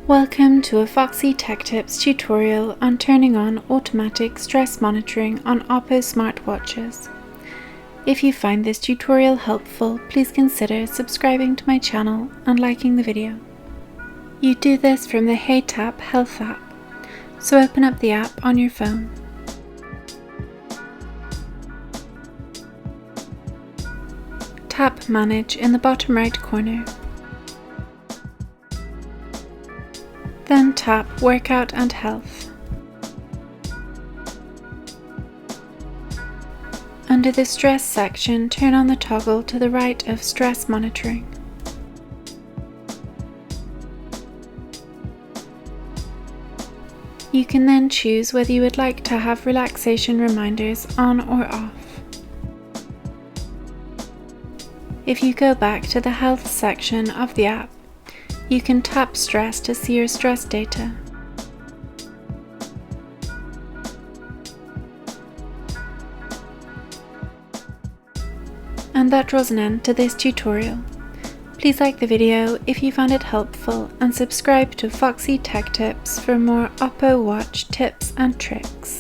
Welcome to a Foxy Tech Tips tutorial on turning on automatic stress monitoring on Oppo smartwatches. If you find this tutorial helpful, please consider subscribing to my channel and liking the video. You do this from the Heytap health app, so open up the app on your phone. Tap Manage in the bottom right corner. Then tap Workout and Health. Under the Stress section, turn on the toggle to the right of Stress Monitoring. You can then choose whether you would like to have relaxation reminders on or off. If you go back to the Health section of the app, you can tap Stress to see your stress data. And that draws an end to this tutorial. Please like the video if you found it helpful and subscribe to Foxy Tech Tips for more Oppo Watch tips and tricks.